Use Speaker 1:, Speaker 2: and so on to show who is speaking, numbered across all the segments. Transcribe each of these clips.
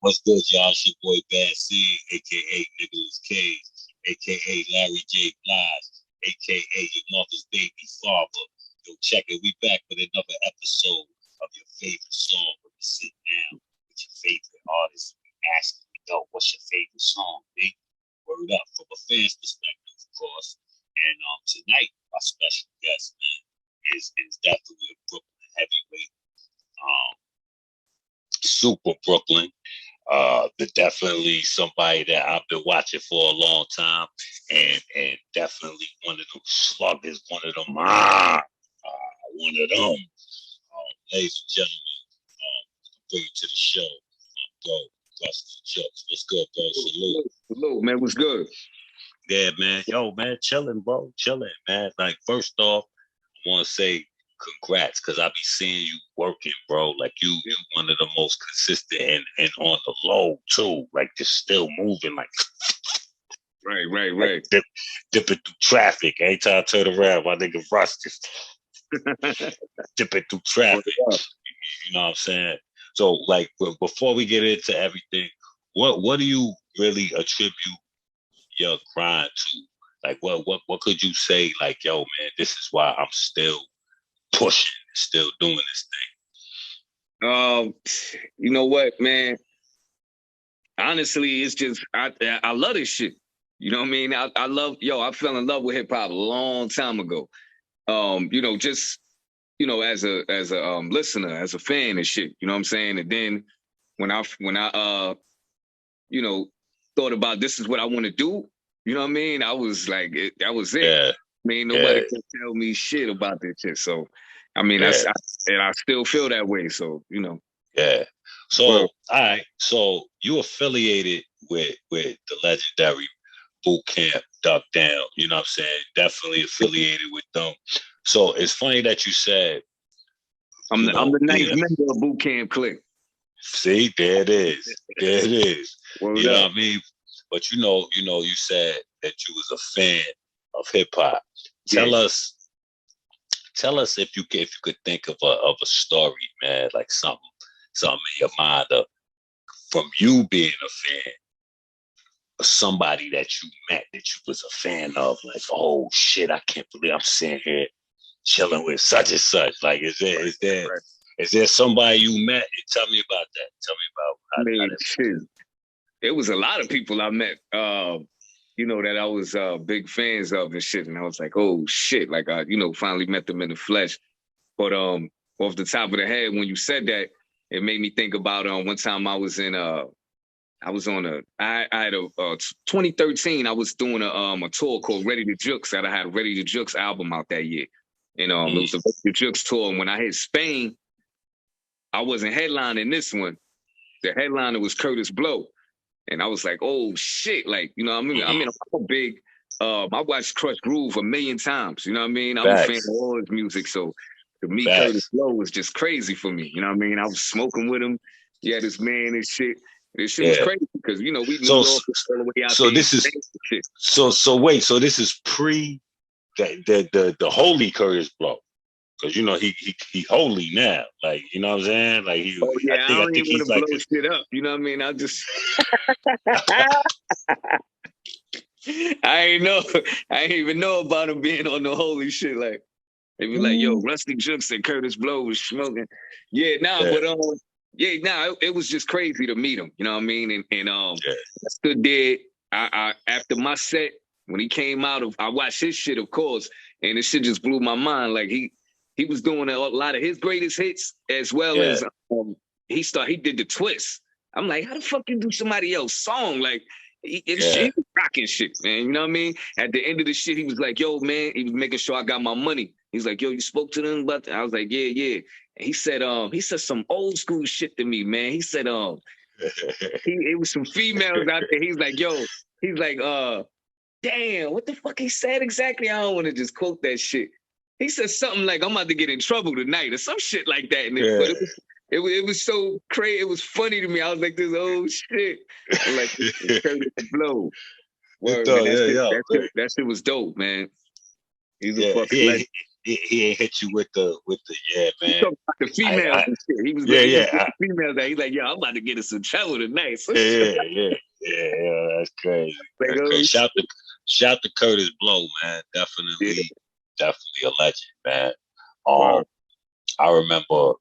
Speaker 1: What's good, y'all? It's your boy Bad C, aka Nicholas Cage, aka Larry J. Blige, aka your mother's baby father. Yo, check it. We back with another episode of your favorite song. When you sit down with your favorite artist, we asking, yo, what's your favorite song, B? Word up from a fan's perspective, of course. And tonight, our special guest, man, is definitely a Brooklyn heavyweight. Super Brooklyn. Definitely somebody that I've been watching for a long time, and definitely one of them sluggers, one of them, one of them. Ladies and gentlemen, bring you to the show, bro. RUSTE JUXX. What's good, bro? Salute.
Speaker 2: Salute, man. What's good?
Speaker 1: Yeah, man. Yo, man, chilling, bro. Chilling, man. Like, first off, I want to say congrats, because I be seeing you working, bro. Like, you one of the most consistent and on the low, too. Like, just still moving, like,
Speaker 2: Right.
Speaker 1: like dipping through traffic. Every time I turn around, my nigga Rust just dipping through traffic. You know what I'm saying? So, like, before we get into everything, what do you really attribute your grind to? Like, what could you say? Like, yo, man, this is why I'm still pushing, still doing this
Speaker 2: thing. You know what, man? Honestly, it's just I love this shit. You know what I mean? I love, I fell in love with hip hop a long time ago. Just as a listener, as a fan and shit. You know what I'm saying? And then when I thought about this is what I want to do. You know what I mean? I was like, that was it.
Speaker 1: Yeah.
Speaker 2: I mean, nobody can tell me shit about this shit. So, I mean, I still feel that way. So,
Speaker 1: Yeah. So, all right. So you affiliated with the legendary Boot Camp, Duck Down. You know what I'm saying? Definitely affiliated with them. So it's funny that you said
Speaker 2: I'm the ninth member of Boot Camp Clique.
Speaker 1: See, there it is. There it is.
Speaker 2: What
Speaker 1: you know what I mean? But you said that you was a fan of hip hop. Tell us if you could think of a story, man, like something in your mind from you being a fan of somebody that you met that you was a fan of. Like, oh shit, I can't believe I'm sitting here chilling with such and such. Like, is there somebody you met? And tell me about that. Tell me about how
Speaker 2: shit. It was a lot of people I met, that I was big fans of and shit. And I was like, oh shit, like I, finally met them in the flesh. But off the top of the head, when you said that, it made me think about one time I was in I had a 2013, I was doing a tour called Ready to Jux. I had a Ready to Jux album out that year. And it was the Ready to Jux tour. And when I hit Spain, I wasn't headlining this one. The headliner was Kurtis Blow. And I was like, oh shit, like, I'm a big, I watched Crush Groove a million times, you know what I mean? I'm a fan of all his music, so to meet Kurtis Blow was just crazy for me, you know what I mean? I was smoking with him, yeah, this man and shit. This shit was crazy because, we knew all the way out
Speaker 1: so there. This is, wait, so this is pre the holy Kurtis Blow. Cause he holy now, like, you know what I'm saying? Like,
Speaker 2: I don't even want to blow shit up. You know what I mean? I just I ain't even know about him being on the holy shit. Like, they be like, yo, RUSTE JUXX and Kurtis Blow was smoking. But it was just crazy to meet him. You know what I mean? And I stood there. I after my set when he came out I watched his shit, of course, and this shit just blew my mind. Like he was doing a lot of his greatest hits as well as he did the twist. I'm like, how the fuck you do somebody else's song? Like, he was rocking shit, man. You know what I mean? At the end of the shit, he was like, yo, man, he was making sure I got my money. He's like, yo, you spoke to them about that? I was like, yeah. And he said some old school shit to me, man. He said, it was some females out there. He's like, damn, what the fuck he said exactly? I don't want to just quote that shit. He said something like, I'm about to get in trouble tonight or some shit like that. But it was so crazy. It was funny to me. I was like, this old shit. I'm like, Kurtis Blow. Word, man, that shit was dope, man. He's a fucking legend.
Speaker 1: he ain't hit you with the yeah,
Speaker 2: He
Speaker 1: man.
Speaker 2: talking about the females and shit. He was
Speaker 1: Yeah,
Speaker 2: he was
Speaker 1: yeah,
Speaker 2: the females that he's like, yo, I'm about to get in some trouble tonight. So
Speaker 1: yeah. That's crazy.
Speaker 2: like,
Speaker 1: That's
Speaker 2: oh,
Speaker 1: crazy. Shout to Curtis Blow, man. Definitely a legend, man.
Speaker 2: wow.
Speaker 1: I remember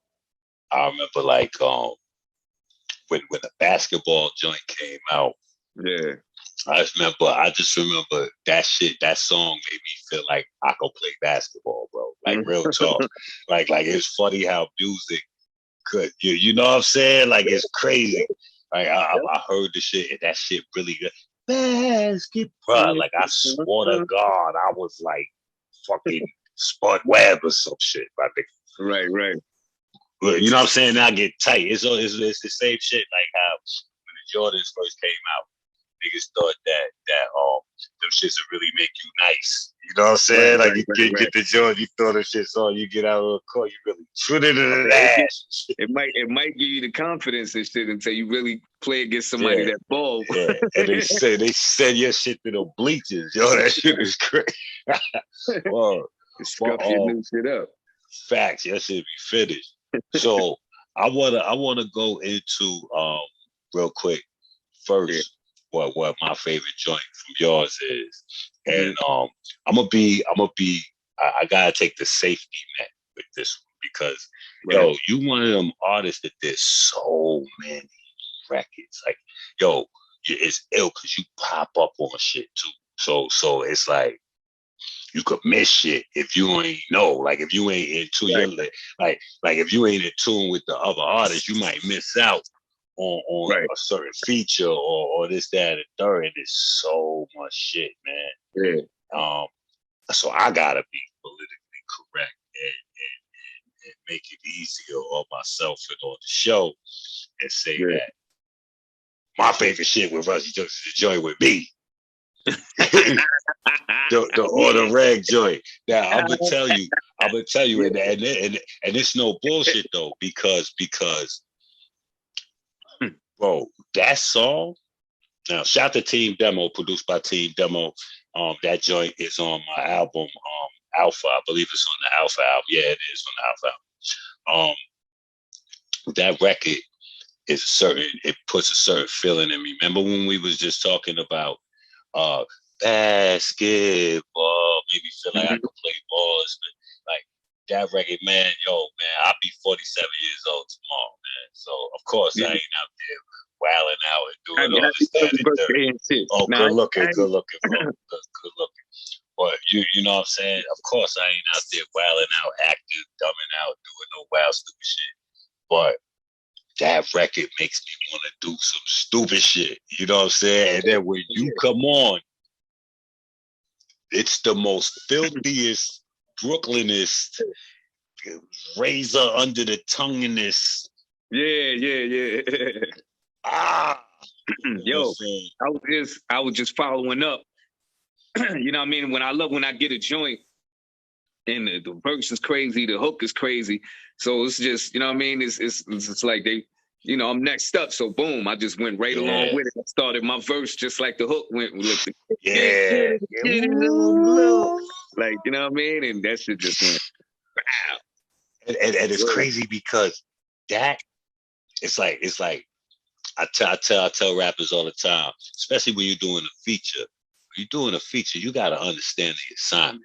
Speaker 1: like when the basketball joint came out.
Speaker 2: Yeah.
Speaker 1: I just remember that shit. That song made me feel like I could play basketball, bro. Like real talk. like it's funny how music could you know what I'm saying? Like it's crazy. Like I heard the shit and that shit really good. Basketball. Like I swore to God, I was like fucking Spud Webb or some shit, my nigga.
Speaker 2: Right.
Speaker 1: You know what I'm saying? Now I get tight. It's the same shit like how when the Jordans first came out. Niggas thought that them shits would really make you nice. You know what I'm saying? Like you get the joint, you throw the shits on, you get out of the court, you really shoot it in the ass.
Speaker 2: It might give you the confidence and shit until you really play against somebody that ball.
Speaker 1: Yeah. And they send your shit to the bleachers. Yo, that shit is crazy. Well,
Speaker 2: scuff your new shit up.
Speaker 1: Facts, that shit be finished. So I wanna go into real quick first. What my favorite joint from yours is, and I'm gonna be I gotta take the safety net with this one because yo, you one of them artists that did so many records. Like yo, it's ill because you pop up on shit too. So it's like you could miss shit if you ain't know. Like if you ain't into your like if you ain't in tune with the other artists, you might miss out on a certain feature or this, that, and third. And it's so much shit, man.
Speaker 2: Yeah.
Speaker 1: So I gotta be politically correct and make it easier on myself and on the show and say that my favorite shit with Rusty Juxx is the joint with me. the rag joint. Now I'm gonna tell you, and it's no bullshit though, because bro, that song. Now, shout to Team Demo, produced by Team Demo. That joint is on my album, Alpha. I believe it's on the Alpha album. Yeah, it is on the Alpha album. That record is it puts a certain feeling in me. Remember when we was just talking about basketball, made me feel like I could play balls, but like that record, man, I'll be 47 years old tomorrow, man. So of course I ain't out there wilding out and doing all this, that, and third. Oh, good looking, bro. Good looking. But you know what I'm saying? Of course I ain't out there wilding out, acting, dumbing out, doing no wild stupid shit. But that record makes me want to do some stupid shit. You know what I'm saying? And then when you come on, it's the most filthiest, Brooklynist, razor under the tongueiness.
Speaker 2: Yeah. Yo, I was just following up. You know what I mean? When I get a joint and the verse is crazy, the hook is crazy. So it's just, you know what I mean? It's like they, you know, I'm next up. So boom, I just went right along with it. I started my verse just like the hook went. Like, like, you know what I mean? And that shit just went, wow.
Speaker 1: And it's crazy because that, it's like I tell rappers all the time, especially when you're doing a feature. When you're doing a feature, you got to understand the assignment.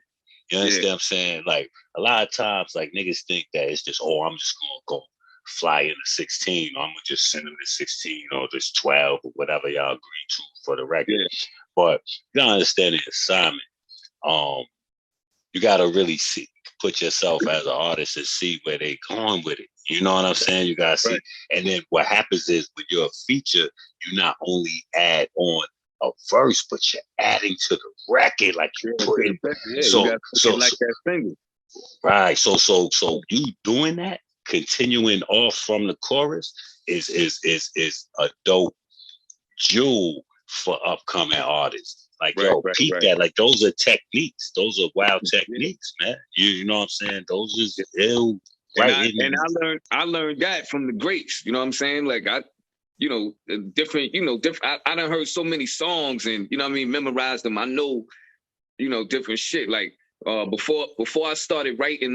Speaker 1: You understand what I'm saying? Like a lot of times, like niggas think that it's just, I'm just gonna go fly in a 16, or I'm gonna just send them the 16 or this 12 or whatever y'all agree to for the record. But you gotta understand the assignment. You gotta really put yourself as an artist and see where they going with it. You know what I'm saying? You gotta see. And then what happens is when you're a feature, you not only add on a verse, but you're adding to the record, like you put in. So like that single. Right. So you doing that, continuing off from the chorus is a dope jewel for upcoming artists. Like peep that. Like those are techniques. Those are wild techniques, man. You know what I'm saying? Those is ill.
Speaker 2: And I learned that from the greats. You know what I'm saying? Like different. I done heard so many songs and you know what I mean, memorized them. I know, different shit. Like Before I started writing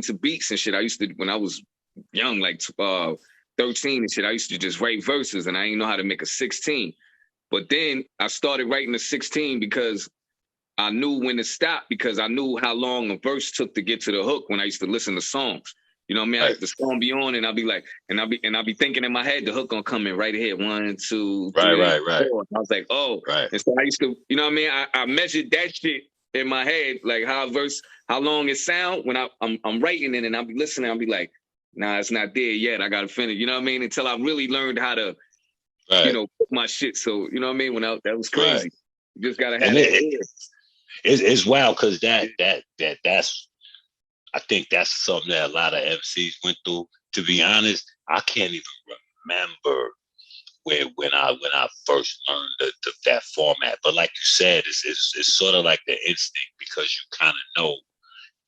Speaker 2: to beats and shit, I used to, when I was young, like 13 and shit, I used to just write verses and I didn't know how to make a 16. But then I started writing a 16 because I knew when to stop, because I knew how long a verse took to get to the hook when I used to listen to songs. You know what I mean?
Speaker 1: Right.
Speaker 2: The song be on and I'll be like, and I'll be thinking in my head, the hook gonna come in right here. 1, 2, 3,
Speaker 1: Right.
Speaker 2: 4. I was like, oh.
Speaker 1: Right.
Speaker 2: And so I used to, you know what I mean? I measured that shit in my head, like how long it sound when I'm writing it and I'll be listening, I'll be like, nah, it's not there yet. I gotta finish. You know what I mean? Until I really learned how to,
Speaker 1: Right.
Speaker 2: you know, put my shit. So, you know what I mean? That was crazy.
Speaker 1: Right.
Speaker 2: You just gotta have
Speaker 1: And
Speaker 2: that.
Speaker 1: it's wild because that's I think that's something that a lot of MCs went through. To be honest, I can't even remember when I first learned that format. But like you said, it's sort of like the instinct, because you kind of know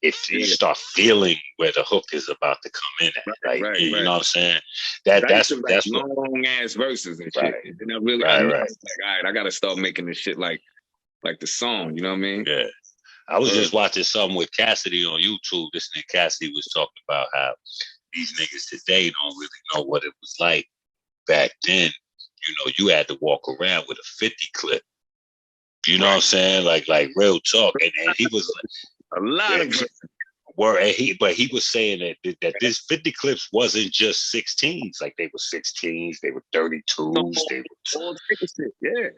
Speaker 1: if you start feeling where the hook is about to come in at. Like,
Speaker 2: Right.
Speaker 1: you know what I'm saying?
Speaker 2: I used to write
Speaker 1: That's what
Speaker 2: long ass verses and shit.
Speaker 1: right.
Speaker 2: And then I knew I was like, all right, I gotta start making this shit like the song, you know what I mean?
Speaker 1: Yeah. I was just watching something with Cassidy on YouTube. This nigga Cassidy was talking about how these niggas today don't really know what it was like back then. You know, you had to walk around with a 50 clip. You know what I'm saying? Like real talk. And he was
Speaker 2: a lot of
Speaker 1: but he was saying that this 50 clips wasn't just 16s. Like, they were 16s, they were 32s, they were
Speaker 2: all shit. Yeah.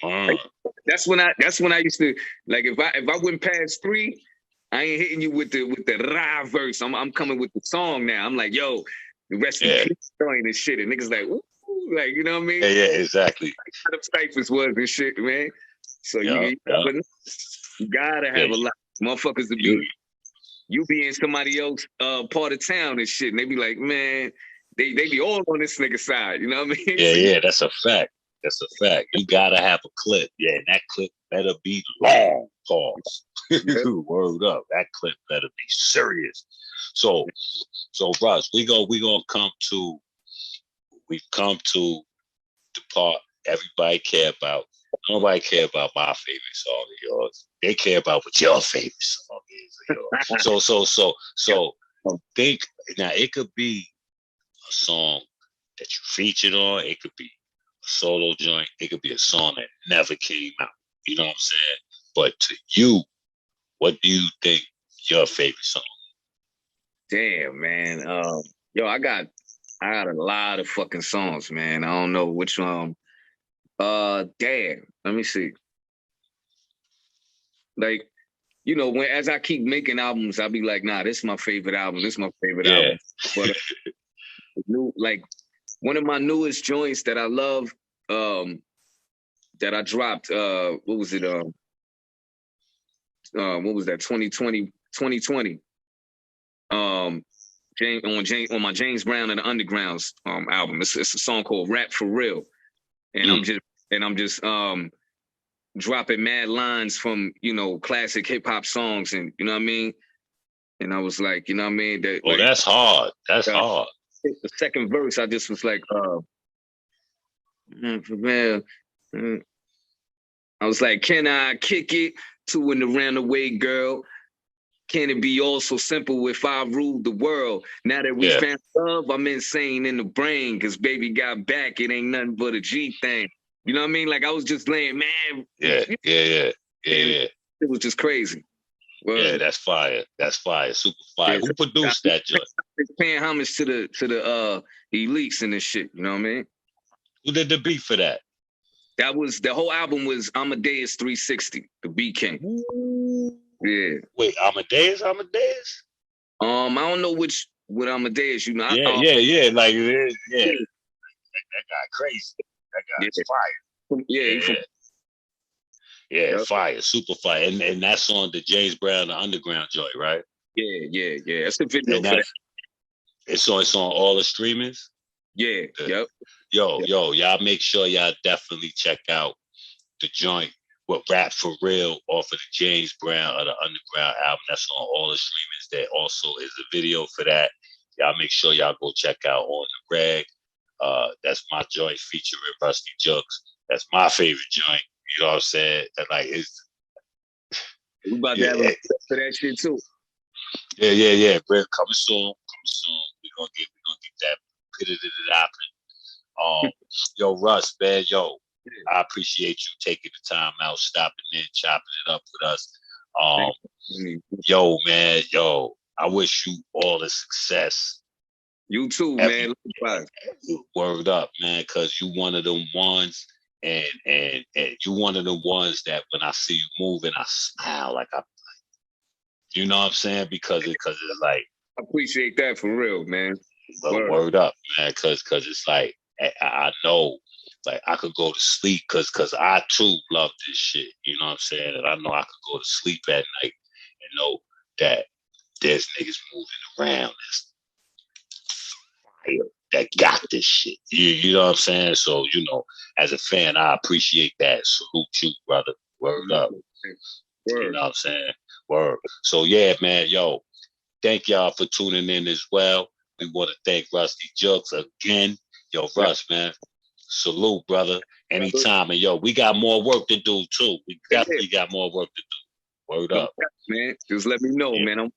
Speaker 2: Like, that's when I used to, like, if I went past 3, I ain't hitting you with the rah verse. I'm coming with the song now. I'm like, yo, the rest of the joint and shit. And niggas like, ooh, like, you know what I mean?
Speaker 1: Yeah, exactly.
Speaker 2: How the ciphers was and shit, man. So you gotta have a lot of motherfuckers to be. You be in somebody else part of town and shit, and they be like, man, they be all on this nigga side. You know what I mean?
Speaker 1: Yeah, that's a fact. That's a fact. You gotta have a clip. Yeah, and that clip better be long. Pause. Word up. That clip better be serious. So Russ, we've come to the part everybody care about. Nobody care about my favorite song of yours. They care about what your favorite song is of yours. So think now. It could be a song that you featured on. It could be a solo joint. It could be a song that never came out. You know what I'm saying? But to you, what do you think your favorite song?
Speaker 2: Damn, man. Yo, I got a lot of fucking songs, man. I don't know which one. Damn. Let me see. Like, you know, as I keep making albums, I'll be like, nah, this is my favorite album. This is my favorite album. But like, one of my newest joints that I love, that I dropped, what was it? What was that? 2020. On my James Brown and the Underground's album. It's a song called Rap for Real. And I'm just dropping mad lines from, you know, classic hip hop songs, and you know what I mean? And I was like, you know what I mean?
Speaker 1: That's hard. That's hard.
Speaker 2: The second verse, I just was like, for real. I was like, can I kick it to an around the way girl? Can it be all so simple if I ruled the world? Now that we found love, I'm insane in the brain, cause baby got back, it ain't nothing but a G thing. You know what I mean? Like, I was just laying, man.
Speaker 1: Yeah.
Speaker 2: It was just crazy.
Speaker 1: Yeah, that's fire. That's fire. Super fire. Who produced that joint?
Speaker 2: Paying homage to the elites and this shit. You know what I mean?
Speaker 1: Who did the beat for that?
Speaker 2: That was, the whole album was Amadeus 360, the B King. Yeah.
Speaker 1: Wait, Amadeus?
Speaker 2: I don't know what Amadeus, you know.
Speaker 1: Like, that guy crazy. That guy's fire. Yeah, fire, super fire. And that's on the James Brown, the Underground joint, right?
Speaker 2: Yeah. That's the video for that.
Speaker 1: It's on all the streamings?
Speaker 2: Yeah, yep.
Speaker 1: Yo, y'all make sure y'all definitely check out the joint with Rap for Real off of the James Brown or the Underground album. That's on all the streamings. There also is a video for that. Y'all make sure y'all go check out On the Reg. That's my joint featuring RUSTE JUXX. That's my favorite joint. You know what I'm saying? And like,
Speaker 2: We about to
Speaker 1: Yeah,
Speaker 2: have a for that shit too.
Speaker 1: yeah. Bro, coming soon. We're gonna get that put it out. Yo, Russ, man, I appreciate you taking the time out, stopping in, chopping it up with us. Yo, man, I wish you all the success.
Speaker 2: You too, man.
Speaker 1: Word up, man, because you one of them ones, and you one of the ones that when I see you moving, I smile like you know what I'm saying? Because it's like
Speaker 2: I appreciate that for real, man.
Speaker 1: Word up, man, because it's like I know, like I could go to sleep because I too love this shit. You know what I'm saying? And I know I could go to sleep at night and know that there's niggas moving around that got this shit. You know what I'm saying? So, as a fan, I appreciate that. Salute you, brother. Word up.
Speaker 2: Word.
Speaker 1: You know what I'm saying? Word. So yeah, man, thank y'all for tuning in as well. We want to thank Rusty Juxx again. Yo, Russ, man. Salute, brother. Anytime. And we got more work to do too. We definitely got more work to do. Word up.
Speaker 2: Man. Just let me know, man.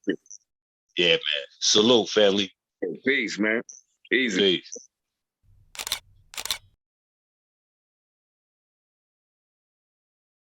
Speaker 1: Yeah, man. Salute, family.
Speaker 2: Peace, man. Easy.
Speaker 1: Peace.